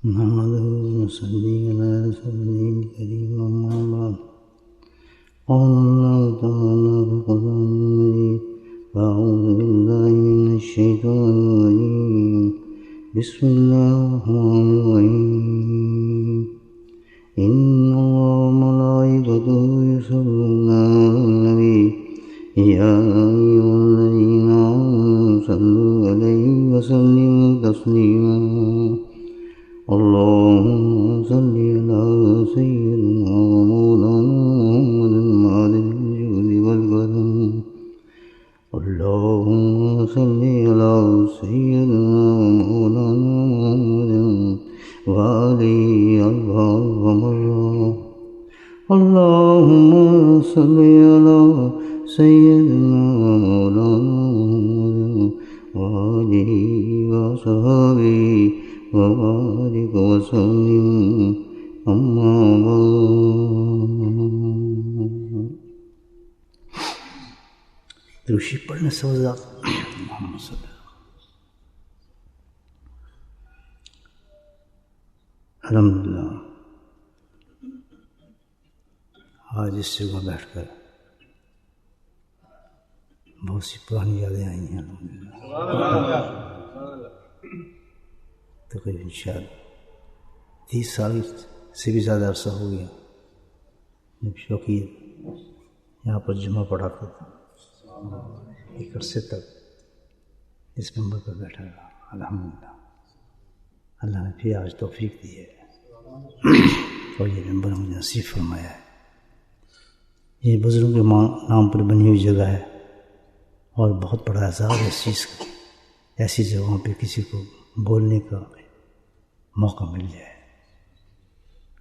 نحمده ونصلي على رسوله الكريم أما بعد قال الله تعالى في القرآن المجيد أعوذ بالله من الشيطان الرجيم بسم الله الرحمن الرحيم إن الله وملائكته يصلون على النبي يا أيها الذين آمنوا صلوا عليه وسلموا تسليما اللهم صل على سيدنا ومولانا محمد معدن الجود والكرم اللهم صل على سيدنا ومولانا محمد وآله أربع مرات اللهم صل على سيدنا ومولانا محمد وآله وصحبه وبارك وسلم أما بعد درود پڑھنے سے محمد صلی اللہ الحمدللہ آج اس جگہ بیٹھ کر بہت سی پرانی یادیں آئی ہیں الحمدللہ تقریباً شاید 30 سال سے بھی زیادہ عرصہ ہو گیا جب شوقی یہاں پر جمعہ پڑھاتا تھا ایک عرصے تک اس ممبر پر بیٹھا رہا الحمدللہ اللہ نے پھر آج توفیق دی ہے اور یہ ممبر مجھے نصیب فرمایا ہے یہ بزرگوں کے نام پر بنی ہوئی جگہ ہے اور بہت بڑا اعزاز ہے اس چیز کا ایسی جگہوں پہ کسی کو بولنے کا موقع مل جائے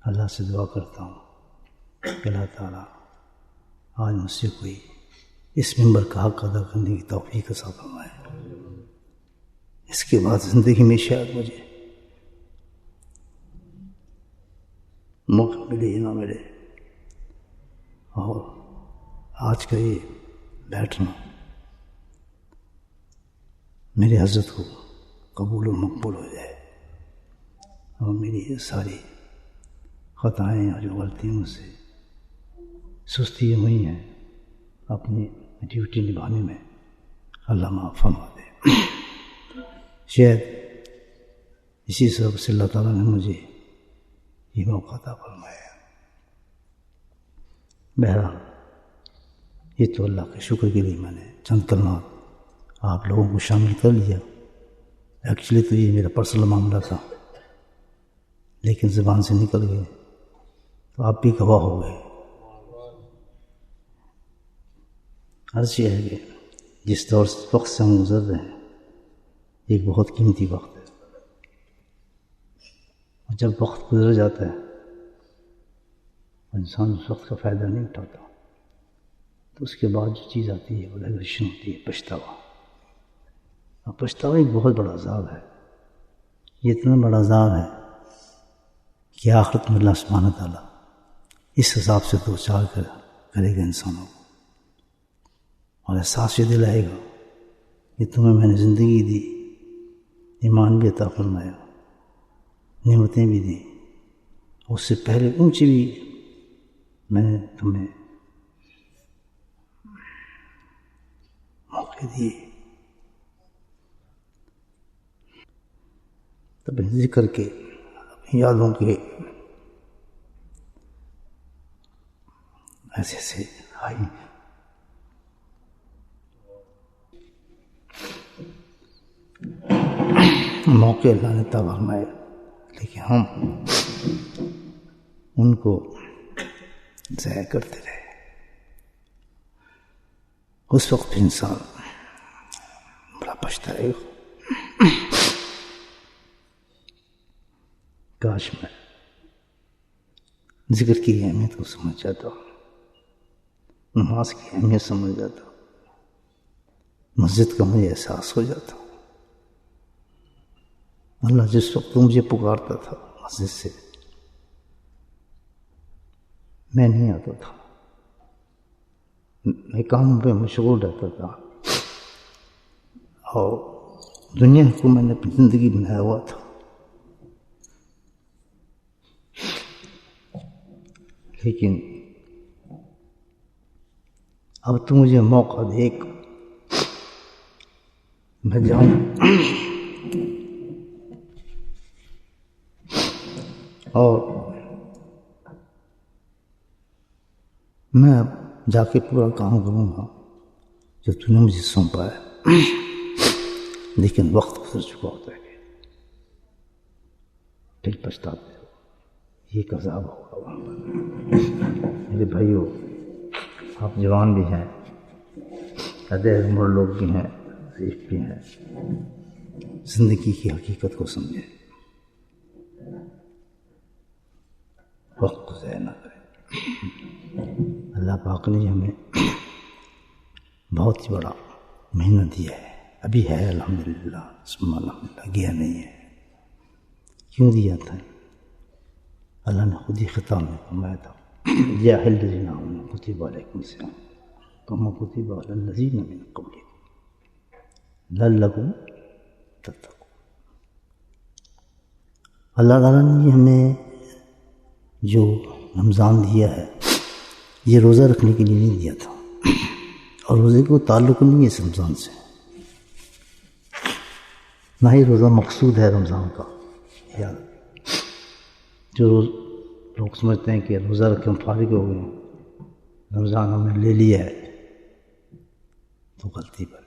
اللہ سے دعا کرتا ہوں کہ اللہ تعالیٰ آج مجھ سے کوئی اس ممبر کا حق ادا کرنے کی توفیق عطا فرمائے اس کے بعد زندگی میں شاید مجھے موقع ملے یا نہ ملے اور آج کا یہ بیٹھنا میری حضرت کو قبول و مقبول ہو جائے اور میری یہ ساری خطائیں اور جو غلطیوں مجھ سے سستی ہوئی ہیں اپنی ڈیوٹی نبھانے میں اللہ معاف فرما دے شاید اسی سبب سے اللہ تعالیٰ نے مجھے یہ موقع عطا فرمایا بہرحال یہ تو اللہ کے شکر کے لیے میں نے چند کلمات آپ لوگوں کو شامل کر لیا ایکچولی تو یہ میرا پرسنل معاملہ تھا لیکن زبان سے نکل گئے تو آپ بھی گواہ ہو گئے عرض یہ ہے کہ جس دور وقت سے ہم گزر رہے ہیں ایک بہت قیمتی وقت ہے اور جب وقت گزر جاتا ہے انسان اس وقت کا فائدہ نہیں اٹھاتا تو اس کے بعد جو چیز آتی ہے وہ ریگریشن ہوتی ہے پچھتاوا اور پچھتاوا ایک بہت بڑا عذاب ہے یہ اتنا بڑا عذاب ہے کہ آخرت میں اللہ سبحانہ تعالیٰ اس عذاب سے دو چار کرے گا انسانوں کو اور احساس یہ دلائے گا کہ تمہیں میں نے زندگی دی ایمان بھی عطا فرمایا نعمتیں بھی دیں اور اس سے پہلے اونچی بھی میں نے تمہیں موقع دیے تب ذکر کے اپنی یادوں کے ایسے ایسے آئی موقع اللہ نے عطا فرمائے لیکن ہم ان کو ضائع کرتے رہے اس وقت انسان بڑا پچھتائے گا کاش میں ذکر کی اہمیت کو سمجھ جاتا نماز کی اہمیت سمجھ جاتا مسجد کا مجھے احساس ہو جاتا اللہ جس وقت مجھے پکارتا تھا مسجد سے میں نہیں آتا تھا میں کام پہ مشغول رہتا تھا اور دنیا کو میں نے اپنی زندگی بنایا ہوا تھا لیکن اب تو مجھے موقع دے میں جاؤں اور میں اب جا کے پورا کام کروں گا جو تو نے مجھے سونپا ہے. لیکن وقت گزر چکا ہوتا ہے، پھر پچھتاتے ہو، یہ عذاب ہوگا وہاں پر. میرے بھائیو، آپ جوان بھی ہیں، ادھر عمر لوگ بھی ہیں، ضعیف بھی ہیں، زندگی کی حقیقت کو سمجھیں، وقت کو ضائع نہ کریں. اللہ پاک نے ہمیں بہت ہی بڑا محنت دیا ہے، ابھی ہے الحمدللہ، ثم الحمدللہ، گیا نہیں ہے. کیوں دیا تھا؟ اللہ نے خود ہی خطاب میں فرمایا تھا یا اہل الذین آمنوا کتب علیکم الصیام کما کتب علی الذین من قبلکم لعلکم تتقون. اللہ تعالیٰ نے ہمیں جو رمضان دیا ہے یہ روزہ رکھنے کے لیے نہیں دیا تھا، اور روزے کو تعلق نہیں ہے اس رمضان سے، نہ ہی روزہ مقصود ہے رمضان کا. یاد جو لوگ سمجھتے ہیں کہ روزہ رکھ کے ہم فارغ ہو گئے، رمضان ہم نے لے لیا ہے، تو غلطی پر.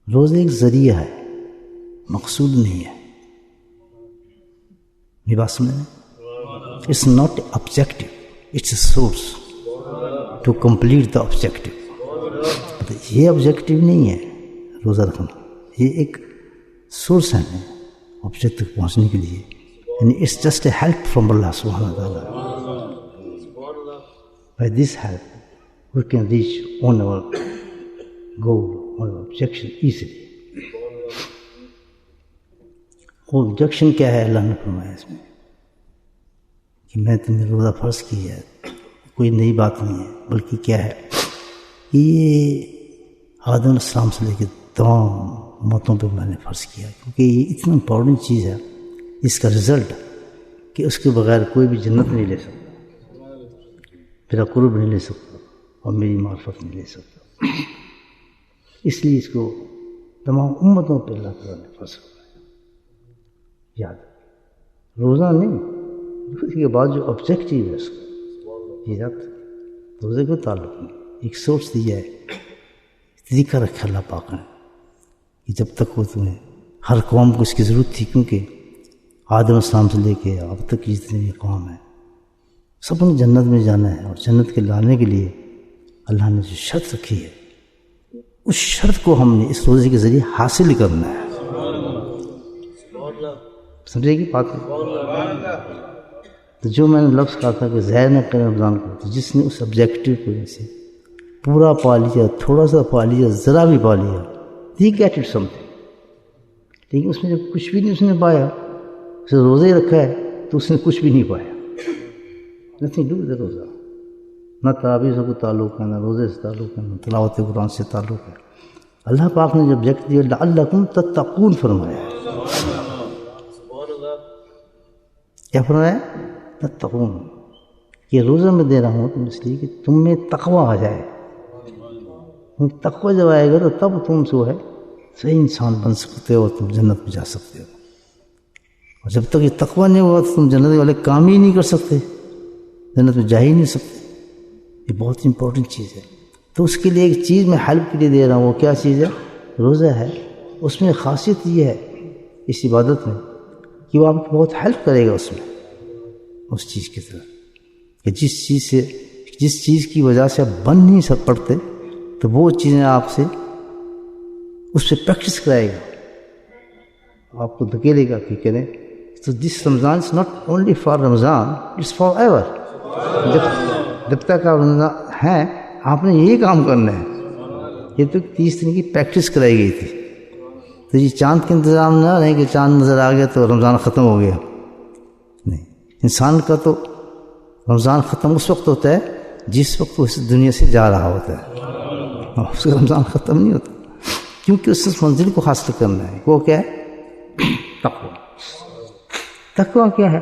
روزہ ایک ذریعہ ہے، مقصود نہیں ہے. میری بات سمجھ رہے ہیں؟ It's not objective, it's a source to complete the objective. یہ آبجیکٹو نہیں ہے روزہ رکھنا، یہ ایک سورس ہے آبجیکٹ تک پہنچنے کے لیے. یعنی it's just a help from Allah سبحانہ وتعالیٰ. By this help we can reach on our goal, on our objection easily. وہ آبجیکشن کیا ہے؟ اللہ نے فرمایا اس میں کہ میں تمہیں روزہ فرض کیا ہے، کوئی نئی بات نہیں ہے، بلکہ کیا ہے کہ یہ آدم علیہ السلام سے لے کے تمام امتوں پہ میں نے فرض کیا، کیونکہ یہ اتنا امپورٹنٹ چیز ہے اس کا رزلٹ کہ اس کے بغیر کوئی بھی جنت نہیں لے سکتا، میرا قرب نہیں لے سکتا، اور میری معرفت نہیں لے سکتا. اس لیے اس کو تمام امتوں پہ اللہ تعالیٰ نے فرض کیا. یاد روزہ نہیں، اس کے بعد جو آبجیکٹیو ہے اس کا یہ یاد. روزے کو تعلق نہیں، ایک سورس دیا ہے، طریقہ رکھا اللہ پاک نے کہ جب تک وہ تمہیں، ہر قوم کو اس کی ضرورت تھی، کیونکہ آدم علیہ السلام سے لے کے اب تک کی جتنی بھی قوم ہے سب نے جنت میں جانا ہے، اور جنت کے لانے کے لیے اللہ نے جو شرط رکھی ہے اس شرط کو ہم نے اس روزے کے ذریعے حاصل کرنا ہے. سمجھے گی بات؟ تو جو میں نے لفظ کہا تھا کہ ضائع نہ کریں رمضان کو، تو جس نے اس آبجیکٹیو کو سے پورا پا لیا، تھوڑا سا پا لیا، ذرا بھی پا لیا، ہی گیٹ اٹ سم تھنگ. لیکن اس میں جب کچھ بھی نہیں اس نے پایا، اسے روزہ ہی رکھا ہے تو اس نے کچھ بھی نہیں پایا. نتھنگ ڈو ود روزہ. نہ تراویح سے کوئی تعلق ہے، نہ روزے سے تعلق ہے، نہ تلاوت قرآن سے تعلق ہے. اللہ پاک نے جو آبجیکٹ دیا لعلکم تتقون فرمایا ہے. کیا فرمایا؟ تتقون. یہ روزہ میں دے رہا ہوں تم اس لیے کہ تم میں تقوی آ جائے. تقوی جب آئے گا تو تب تم سو ہے صحیح انسان بن سکتے ہو، تم جنت میں جا سکتے ہو. اور جب تک یہ تقوی نہیں ہوا تو تم جنت والے کام ہی نہیں کر سکتے، جنت میں جا ہی نہیں سکتے. یہ بہت امپورٹنٹ چیز ہے. تو اس کے لیے ایک چیز میں ہیلپ کے لیے دے رہا ہوں. وہ کیا چیز ہے؟ روزہ ہے. اس میں خاصیت یہ ہے اس عبادت میں کہ وہ آپ کی بہت ہیلپ کرے گا اس میں، اس چیز کی طرف کہ جس چیز کی وجہ سے آپ بن نہیں پڑتے، تو وہ چیزیں آپ سے اس پہ پریکٹس کرائے گا، آپ کو دھکیلے گا کہ کریں. تو this Ramzan is not only for Ramzan, it's forever. جب تک آپ رمضان ہیں آپ نے یہی کام کرنا ہے. یہ تو 30 دن کی پریکٹس کرائی گئی تھی. تو یہ چاند کے انتظام نہ رہے کہ چاند نظر آ گیا تو رمضان ختم ہو گیا. نہیں، انسان کا تو رمضان ختم اس وقت ہوتا ہے جس وقت وہ اس دنیا سے جا رہا ہوتا ہے، اس کا رمضان ختم نہیں ہوتا، کیونکہ اس منزل کو حاصل کرنا ہے. وہ کیا ہے؟ تقوی. تقوی کیا ہے؟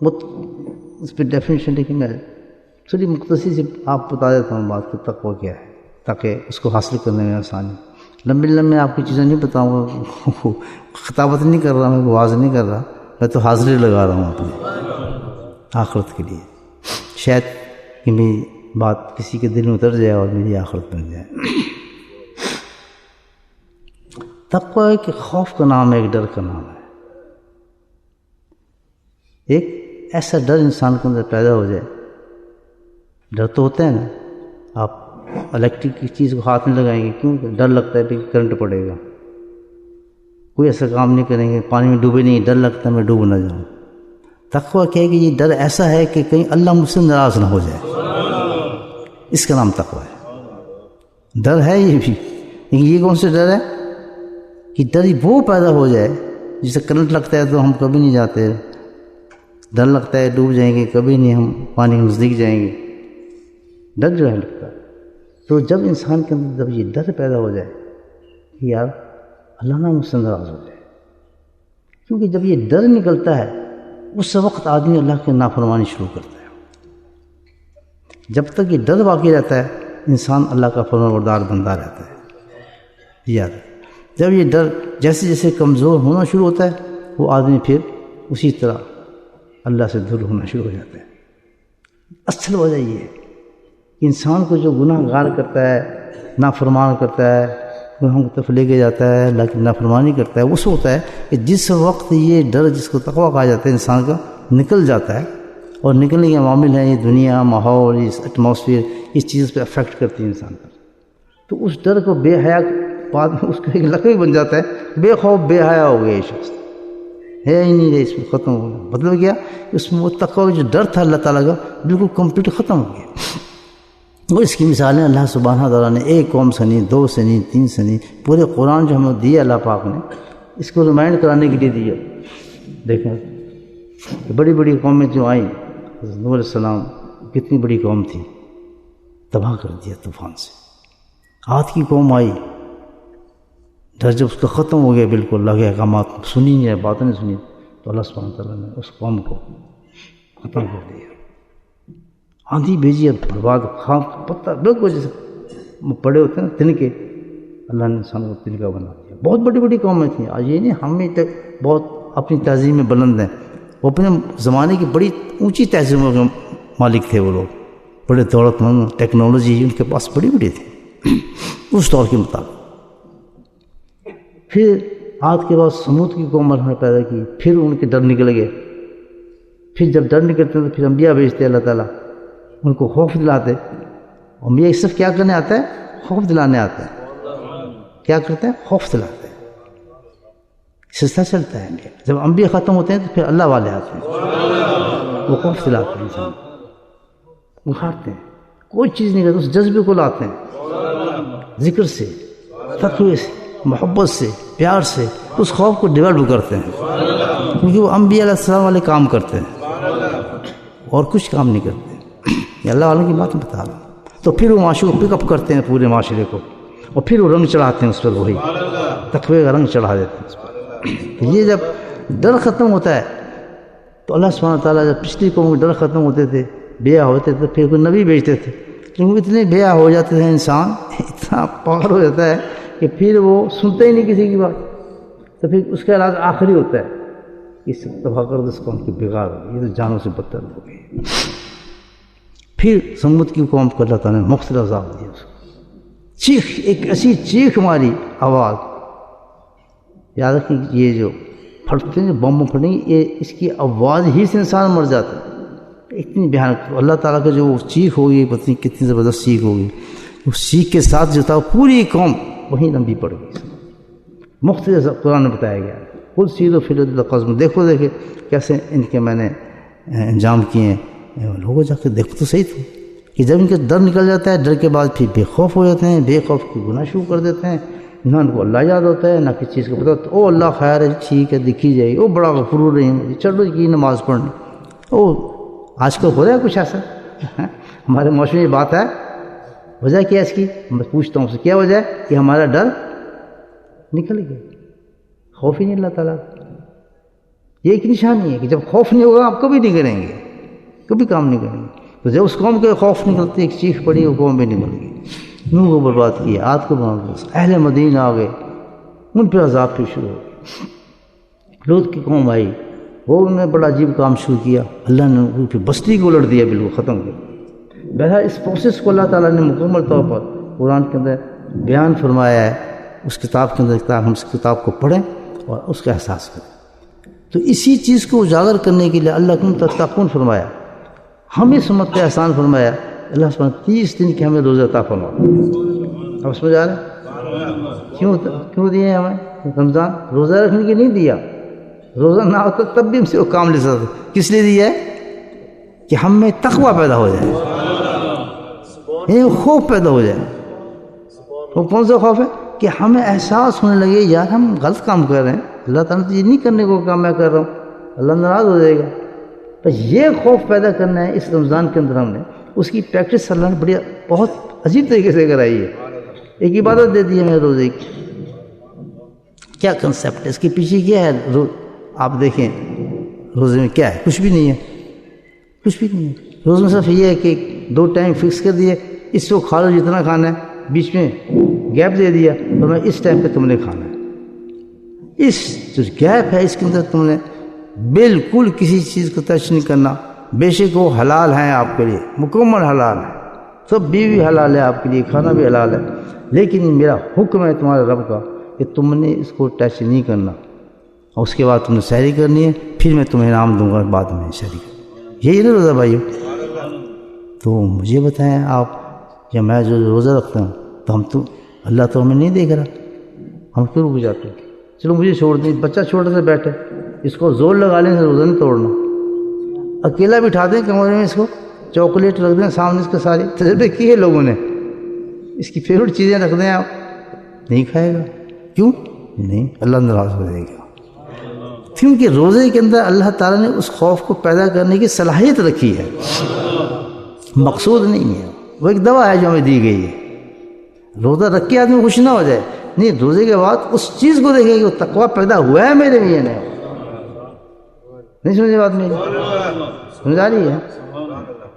اس پہ ڈیفینیشن لیکن میں تھوڑی مختصر سے آپ بتا دیتا ہوں بات کہ تقویٰ کیا ہے، تاکہ اس کو حاصل کرنے میں آسانی. لمبے آپ کی چیزیں نہیں بتاؤں گا، خطابت نہیں کر رہا، میں واضح نہیں کر رہا، میں تو حاضری لگا رہا ہوں اپنی آخرت کے لیے. شاید کہ میری بات کسی کے دل میں اتر جائے اور میری آخرت بن جائے. تقویٰ ایک خوف کا نام ہے، ایک ڈر کا نام ہے. ایک ایسا ڈر انسان کے اندر پیدا ہو جائے. ڈر تو ہوتا ہے نا، آپ الیکٹرک کی چیز کو ہاتھ میں لگائیں گے کیوں؟ ڈر لگتا ہے کہ کرنٹ پڑے گا. کوئی ایسا کام نہیں کریں گے، پانی میں ڈوبے نہیں، ڈر لگتا ہے میں ڈوب نہ جاؤں. تقویٰ کیا ہے کہ یہ ڈر ایسا ہے کہ کہیں اللہ مجھ سے ناراض نہ ہو جائے، اس کا نام تقویٰ ہے. ڈر ہے یہ بھی، لیکن یہ کون سے ڈر ہے کہ ڈر وہ پیدا ہو جائے جسے کرنٹ لگتا ہے تو ہم کبھی نہیں جاتے، ڈر لگتا ہے ڈوب جائیں گے، کبھی نہیں ہم پانی کے نزدیک جائیں گے. ڈر جو ہے لگتا ہے. تو جب انسان کے اندر جب یہ ڈر پیدا ہو جائے کہ یار اللہ نہ مجھ سے ناراض ہو جائے، کیونکہ جب یہ ڈر نکلتا ہے اس وقت آدمی اللہ کی نافرمانی شروع کرتا ہے. جب تک یہ ڈر باقی رہتا ہے انسان اللہ کا فرمانبردار بندہ رہتا ہے. یاد جب یہ ڈر جیسے جیسے کمزور ہونا شروع ہوتا ہے وہ آدمی پھر اسی طرح اللہ سے دور ہونا شروع ہو جاتا ہے. اصل وجہ یہ ہے کہ انسان کو جو گناہ گار کرتا ہے، نافرمان کرتا ہے، گناہوں کی طرف لے کے جاتا ہے، اللہ کی نافرمانی کرتا ہے، اس ہوتا ہے کہ جس وقت یہ ڈر جس کو تقویٰ کہا جاتا ہے انسان کا نکل جاتا ہے، اور نکلنے کے عوامل ہیں یہ دنیا، ماحول، اس ایٹماسفیئر، اس چیز پہ افیکٹ کرتی ہے انسان پر. تو اس ڈر کو بے حیا بعد میں اس کا ایک لقب بن جاتا ہے، بے خوف بے حیا ہو گیا یہ شخص، ہے ہی نہیں رہے، اس میں ختم ہو گیا. مطلب کیا؟ اس میں وہ تقویٰ جو ڈر تھا اللہ تعالیٰ کا بالکل کمپلیٹ ختم ہو گیا. اور اس کی مثالیں اللہ سبحانہ تعالیٰ نے ایک قوم سے نہیں، دو سے نہیں، تین سے نہیں، پورے قرآن جو ہمیں دیا اللہ پاک نے اس کو ریمائنڈ کرانے کے لیے دیا. دیکھیں بڑی بڑی قومیں جو آئیں، حضرت نوح علیہ السلام کتنی بڑی قوم تھی، تباہ کر دیا طوفان سے. عاد کی قوم آئی، ڈر جب اس کا ختم ہو گیا بالکل، اللہ کے احکامات سنی نہیں ہے، باتیں نہیں سنی، تو اللہ سبحانہ تعالیٰ نے اس قوم کو ختم کر دیا. آندھی بھیجی اور برباد، خاک پتہ بالکل جیسے پڑے ہوتے ہیں نا تنکے، اللہ نے انسان کو تنکا بنا دیا. بہت بڑی بڑی قومیں تھیں. آج یہ نہیں ہمیں تک بہت اپنی تہذیب میں بلند ہیں، وہ اپنے زمانے کی بڑی اونچی تہذیبوں کے مالک تھے. وہ لوگ بڑے دولت مند، ٹیکنالوجی ان کے پاس بڑی بڑی تھی اس دور کے مطابق. پھر عاد کے بعد سمود کی قوم نے پیدا کی، پھر ان کے ڈر نکل گئے. پھر جب ڈر نکلتے ہیں تو پھر انبیاء بھیجتے اللہ تعالیٰ، ان کو خوف دلاتے. انبیاء صرف کیا کرنے آتا ہے؟ خوف دلانے آتا ہے. کیا کرتے ہیں؟ خوف دلاتے ہیں. سلسلہ چلتا ہے. جب انبیاء ختم ہوتے ہیں تو پھر اللہ والے آتے ہیں، وہ خوف دلاتے ہیں، انسان اکھاڑتے ہیں، کوئی چیز نہیں کرتے، اس جذبے کو لاتے ہیں، ذکر سے، تقوی سے، محبت سے، پیار سے اس خوف کو ڈیولپ کرتے ہیں. کیونکہ وہ انبیاء علیہ السلام والے کام کرتے ہیں اور کچھ کام نہیں کرتے. یہ اللہ والوں کی بات بتا رہا ہوں. تو پھر وہ معاشرے کو پک اپ کرتے ہیں، پورے معاشرے کو، اور پھر وہ رنگ چڑھاتے ہیں اس پر، وہی تقوی کا رنگ چڑھا دیتے ہیں اس پر. یہ جب ڈر ختم ہوتا ہے تو اللہ سبحانہ تعالیٰ جب پچھلی قوم کے ڈر ختم ہوتے تھے، بیا ہوتے تھے، پھر کوئی نبی بھیجتے تھے. لیکن وہ اتنے بیا ہو جاتے تھے، انسان اتنا پاگل ہو جاتا ہے کہ پھر وہ سنتے ہی نہیں کسی کی بات. تو پھر اس کا علاج آخری ہوتا ہے، اس تباہ کر دو اس قوم کی بگاڑ، یہ تو جانوں سے بدتر ہو گئی. پھر سمود کی قوم کو اللہ تعالیٰ نے مختلف عذاب دیا. اس کو چیخ، ایک ایسی چیخ ماری آواز. یاد رکھیں یہ جو پھٹتے ہیں، بم پھٹیں گے، یہ اس کی آواز ہی سے انسان مر جاتا ہے. اتنی بھیانک اللہ تعالیٰ کا جو چیخ ہوگی، پتہ نہیں کتنی زبردست چیخ ہوگی. اس چیخ کے ساتھ جو تھا پوری قوم وہیں لمبی پڑ گئی. مختلف قرآن میں بتایا گیا ہے. خود سیدھو فی القزم، دیکھو دیکھے کیسے ان کے میں نے انجام کیے ہیں. لوگوں جا کے دیکھو تو صحیح تھا کہ جب ان کے ڈر نکل جاتا ہے، ڈر کے بعد پھر بے خوف ہو جاتے ہیں، بے خوف کی گناہ شروع کر دیتے ہیں. نہ ان کو اللہ یاد ہوتا ہے، نہ کسی چیز کو پتہ ہوتا ہے. او اللہ خیر ہے، ٹھیک ہے، دکھی جائے گی، او بڑا غفور رحیم، چلو کی نماز پڑھنے. او آج کل ہو رہا ہے کچھ ایسا ہمارے معاشرے میں بات ہے. وجہ کیا ہے اس کی؟ میں پوچھتا ہوں سے کیا وجہ ہے کہ ہمارا ڈر نکل گیا، خوف ہی نہیں اللہ تعالیٰ. یہ ایک نشانی ہے کہ جب خوف نہیں ہوگا آپ کبھی نہیں کریں گے، کبھی کام نہیں کریں گے. تو جب اس قوم کے خوف نکلتے ایک چیخ پڑی وہ قوم بھی نکل گئی. نوح کو برباد کیا، عاد کو برباد کیا، اہل مدینہ آ گئے، ان پہ عذاب پھر شروع ہو گئے. لوط کی قوم آئی، وہ انہوں نے بڑا عجیب کام شروع کیا، اللہ نے ان کی بستی کو الٹ دیا، بالکل ختم کیا. بہرحال اس پروسیس کو اللہ تعالیٰ نے مکمل طور پر قرآن کے اندر بیان فرمایا ہے، اس کتاب کے اندر ہم اس کتاب کو پڑھیں اور اس کا احساس کریں. تو اسی چیز کو اجاگر کرنے کے لیے اللہ کو تتقون فرمایا، ہم اس امت کا احسان فرمایا. اللہ سبحانہ 30 دن کے ہمیں روزہ عطا فرمایا. اب سمجھ آ رہا ہے کیوں دیے ہیں ہمیں رمضان؟ روزہ رکھنے کے نہیں دیا، روزہ نہ ہوتا تب بھی ہم سے وہ کام لے سکتے. کس لیے دیا ہے؟ کہ ہم میں تقویٰ پیدا ہو جائے، یعنی خوف پیدا ہو جائے. وہ کون سا خوف ہے؟ کہ ہمیں احساس ہونے لگے یار ہم غلط کام کر رہے ہیں، اللہ تعالیٰ تو یہ نہیں کرنے کو کام میں کر رہا ہوں، اللہ ناراض ہو جائے گا. بس یہ خوف پیدا کرنا ہے اس رمضان کے اندر. ہم نے اس کی پریکٹس اللہ نے بڑی بہت عجیب طریقے سے کرائی ہے. ایک عبادت دے دی ہے ہمیں روزے کی. کیا کنسیپٹ ہے اس کے پیچھے؟ کیا ہے؟ آپ دیکھیں روزے میں کیا ہے؟ کچھ بھی نہیں ہے، کچھ بھی نہیں ہے. روزے میں صرف یہ ہے کہ 2 ٹائم فکس کر دیے، اس کو کھا لو جتنا کھانا ہے، بیچ میں گیپ دے دیا اور میں اس ٹائم پہ تم نے کھانا ہے. اس جو گیپ ہے اس کے اندر تم نے بالکل کسی چیز کو ٹچ نہیں کرنا. بے شک وہ حلال ہیں آپ کے لیے، مکمل حلال ہے، سب بیوی حلال ہے آپ کے لیے، کھانا بھی حلال ہے. لیکن میرا حکم ہے تمہارے رب کا کہ تم نے اس کو ٹچ نہیں کرنا، اور اس کے بعد تم نے سحری کرنی ہے، پھر میں تمہیں انعام دوں گا بعد میں سحری. یہی نا روزہ بھائیو؟ تو مجھے بتائیں آپ، یا میں جو روزہ رکھتا ہوں تو ہم تو اللہ تو ہمیں نہیں دیکھ رہا، ہم کیوں رک جاتے ہیں؟ چلو مجھے چھوڑ دیں، بچہ چھوٹے سے بیٹھے، اس کو زور لگا لیں سے روزہ نہیں توڑنا. اکیلا بٹھا دیں کمرے میں، اس کو چاکلیٹ رکھ دیں سامنے اس کے سارے تجربے کیے لوگوں نے، اس کی فیوریٹ چیزیں رکھ دیں، آپ نہیں کھائے گا. کیوں نہیں؟ اللہ ناراض ہو جائے گا. کیونکہ روزے کے اندر اللہ تعالیٰ نے اس خوف کو پیدا کرنے کی صلاحیت رکھی ہے، مقصود نہیں ہے. وہ ایک دوا ہے جو ہمیں دی گئی ہے. روزہ رکھ کے آدمی خوش نہ ہو جائے، نہیں، روزے کے بعد اس چیز کو دیکھے کہ وہ تقویٰ پیدا ہوا ہے میرے میں. نہیں سمجھے بات میری؟ سمجھ آ رہی ہے؟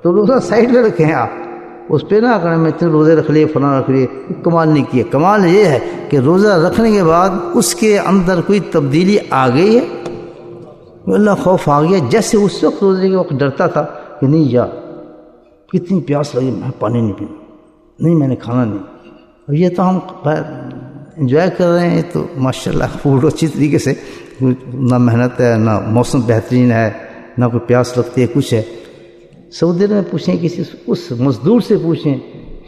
تو روزہ سائڈ پہ رکھیں آپ، اس پہ نہ کریں میں اتنے روزے رکھ لیے فلاں رکھ لیے. کمال نہیں کیا. کمال یہ ہے کہ روزہ رکھنے کے بعد اس کے اندر کوئی تبدیلی آ گئی ہے، اللہ خوف آ گیا. جیسے اس وقت روزے کے وقت ڈرتا تھا کہ نہیں یار کتنی پیاس لگی، میں پانی نہیں پینا، نہیں میں نے کھانا نہیں. اور یہ تو ہم انجوائے کر رہے ہیں، تو ماشاءاللہ فوڈ اچھی طریقے سے، نہ محنت ہے، نہ موسم بہترین ہے، نہ کوئی پیاس لگتی ہے، کچھ ہے. سعودی میں پوچھیں کسی اس مزدور سے پوچھیں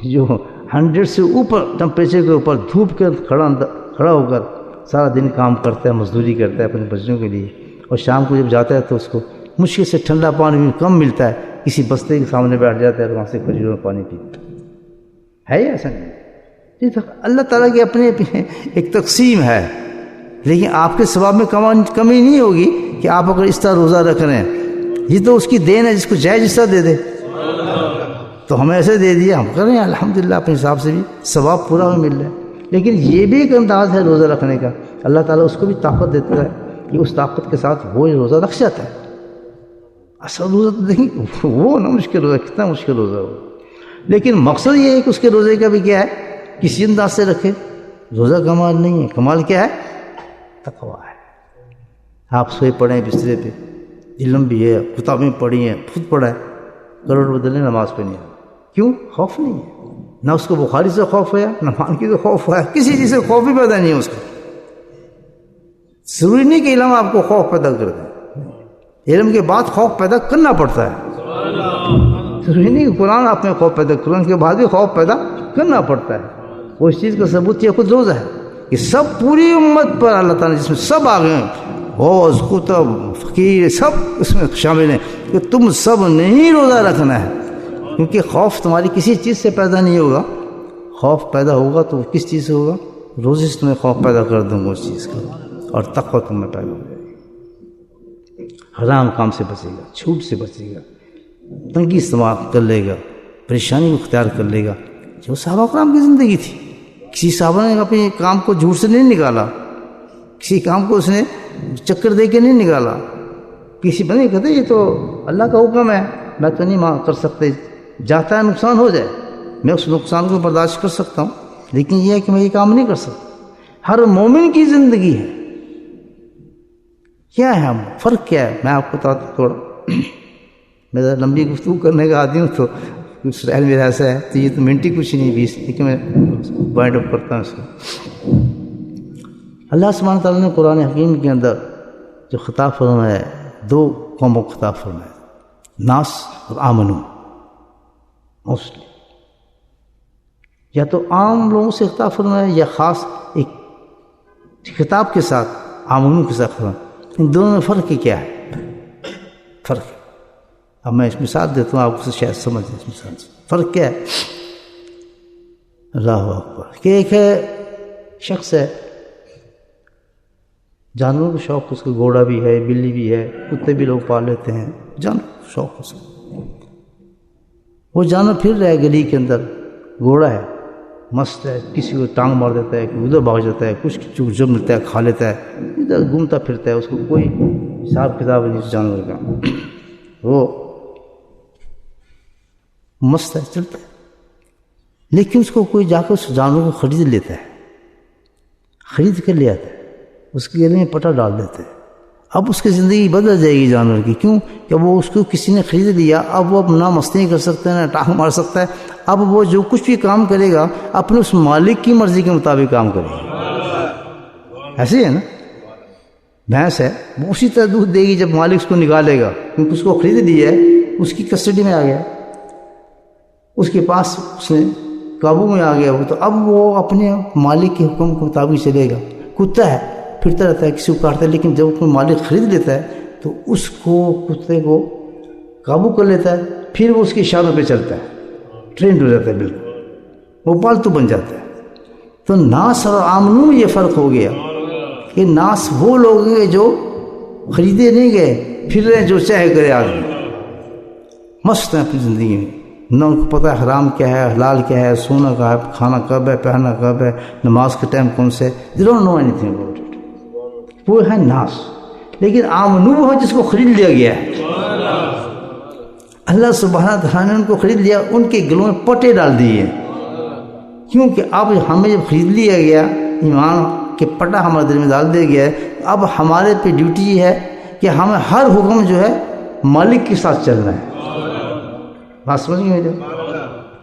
جو 100 سے اوپر ٹمپریچر کے اوپر دھوپ کے کھڑا ہو کر سارا دن کام کرتا ہے، مزدوری کرتا ہے اپنے بچوں کے لیے، اور شام کو جب جاتا ہے تو اس کو مشکل سے ٹھنڈا پانی کم ملتا ہے، کسی بستے کے سامنے بیٹھ جاتا ہے اور وہاں سے کھجوروں میں پانی پیتا ہے. یہ ایسا نہیں؟ اللہ تعالیٰ کی اپنے ایک تقسیم ہے، لیکن آپ کے ثواب میں کمی نہیں ہوگی کہ آپ اگر اس طرح روزہ رکھ رہے ہیں. یہ تو اس کی دین ہے، جس کو جائے جس طرح دے دے. تو ہمیں ایسے دے دیا، ہم کر رہے ہیں الحمدللہ، اپنے حساب سے بھی ثواب پورا ہمیں مل رہا ہے. لیکن یہ بھی ایک انداز ہے روزہ رکھنے کا، اللہ تعالیٰ اس کو بھی طاقت دیتا ہے کہ اس طاقت کے ساتھ وہ روزہ رکھ جاتا ہے. اصل روزہ تو دیکھیں وہ نا مشکل روزہ، کتنا مشکل روزہ ہو، لیکن مقصد یہ ہے کہ اس کے روزے کا بھی کیا ہے، کسی انداز سے رکھے. روزہ کمال نہیں ہے، کمال کیا ہے؟ تقویٰ ہے. آپ سوئے پڑے ہیں بسترے پہ، علم بھی ہے، کتابیں پڑھی ہیں، خود پڑھا ہے، کروڑ بدلے نماز پہ نہیں ہے. کیوں؟ خوف نہیں ہے. نہ اس کو بخاری سے خوف ہوا، نہ مالکی سے خوف ہوا، کسی چیز سے خوف بھی پیدا نہیں ہے اس کو. ضروری نہیں کہ علم آپ کو خوف پیدا کر دے، علم کے بعد خوف پیدا کرنا پڑتا ہے. ضروری نہیں کہ قرآن آپ میں خوف پیدا، قرآن کے بعد بھی خوف پیدا کرنا پڑتا ہے. وہ اس چیز کا ثبوت یہ خود روزہ ہے کہ سب پوری امت پر اللہ تعالیٰ جس میں سب آ گئے ہیں، غوث، کتب، فقیر، سب اس میں شامل ہیں کہ تم سب نہیں روزہ رکھنا ہے. کیونکہ خوف تمہاری کسی چیز سے پیدا نہیں ہوگا. خوف پیدا ہوگا تو کس چیز سے ہوگا؟ روزے سے تمہیں خوف پیدا کر دوں گا اس چیز کا، اور تقویٰ تم میں پیدا ہو جائے گی. حرام کام سے بچے گا، جھوٹ سے بچے گا، تنگی استعمال کر لے گا، پریشانی کو اختیار کر لے گا. جو صحابہ کرام کی زندگی تھی، کسی صحابہ نے اپنے کام کو جھوٹ سے نہیں نکالا، کسی کام کو اس نے چکر دے کے نہیں نکالا. کسی بندے کہتے یہ تو اللہ کا حکم ہے، میں تو نہیں کر سکتے، جاتا ہے نقصان ہو جائے، میں اس نقصان کو برداشت کر سکتا ہوں، لیکن یہ ہے کہ میں یہ کام نہیں کر سکتا۔ ہر مومن کی زندگی ہے، کیا ہے ہم فرق کیا ہے؟ میں آپ کو بتاتا ہوں تھوڑا، میں ذرا لمبی گفتگو کرنے کا عادی ہوں، تو اسرائیل میرا ایسا ہے، تو یہ تو منٹ ہی کچھ نہیں 20، لیکن میں وائنڈ اپ کرتا ہوں اس کو۔ اللہ سبحانہ تعالیٰ نے قرآن حکیم کے اندر جو خطاب فرمایا ہے، 2 قوموں کو خطاب فرمایا ہے، ناس اور آمنو، موسٹلی یا تو عام لوگوں سے خطاب فرمایا ہے یا خاص ایک خطاب کے ساتھ آمنو کے ساتھ فرمایا۔ ان دونوں میں فرق کیا ہے؟ فرق ہے، اب میں اس مثال دیتا ہوں، آپ سے شاید سمجھ جائیں اس مثال سے فرق کیا ہے۔ اللہ اکبر، کہ ایک ہے شخص ہے، جانوروں کا شوق، اس کو گھوڑا بھی ہے، بلی بھی ہے، کتے بھی لوگ پال لیتے ہیں، جانور شوق اس کو، وہ جانور پھر رہا ہے گلی کے اندر، گھوڑا ہے مست ہے، کسی کو ٹانگ مار دیتا ہے، ادھر بھاگ جاتا ہے، کچھ جب ملتا ہے کھا لیتا ہے، ادھر گھومتا پھرتا ہے، اس کو کوئی حساب کتاب نہیں اس جانور کا، وہ مست ہے، چلتا ہے، لیکن اس کو کوئی جا کر اس جانور کو خرید لیتا ہے، خرید کر لے آتا ہے، اس کے گلے میں پٹا ڈال دیتے ہیں، اب اس کی زندگی بدل جائے گی جانور کی، کیوں کہ وہ اس کو کسی نے خرید لیا، اب وہ نہ مستی کر سکتا ہے نہ ٹانگ مار سکتا ہے، اب وہ جو کچھ بھی کام کرے گا اپنے اس مالک کی مرضی کے مطابق کام کرے گا۔ ایسے ہے نا، بھینس ہے، وہ اسی طرح دودھ دے گی جب مالک اس کو نکالے گا، کیونکہ اس کو خرید لیا ہے، اس کی کسٹڈی میں آ گیا، اس کے پاس اس نے قابو میں آ گیا وہ، تو اب وہ اپنے مالک کے حکم کے مطابق چلے گا۔ کتا ہے، پھرتا رہتا ہے، کسی کو کاٹتا ہے، لیکن جب کوئی مالک خرید لیتا ہے تو اس کو کتے کو قابو کر لیتا ہے، پھر وہ اس کے اشاروں پہ چلتا ہے، ٹرینڈ ہو جاتا ہے، بالکل وہ پالتو بن جاتا ہے۔ تو ناس اور آمنو میں یہ فرق ہو گیا کہ ناس وہ لوگ ہیں جو خریدے نہیں گئے، پھر رہے جو چاہے کرے آدمی، مست ہیں اپنی زندگی میں، نہ ان کو پتہ ہے حرام کیا ہے، حلال کیا ہے، سونا کہاں ہے، کھانا کب ہے، پہننا کب ہے، نماز کا ٹائم کون سے، they don't know anything about it۔ وہ ہے ناس۔ لیکن آمنو وہ ہے جس کو خرید لیا گیا ہے، اللہ سبحانہ تعالیٰ نے ان کو خرید لیا، ان کے گلوں میں پٹے ڈال دیے، کیونکہ اب ہمیں جب خرید لیا گیا، ایمان کے پٹا ہمارے دل میں ڈال دیا گیا ہے، اب ہمارے پہ ڈیوٹی یہ ہے کہ ہمیں ہر حکم جو ہے مالک کے ساتھ چلنا ہے۔ بات سمجھ گئے مجھے؟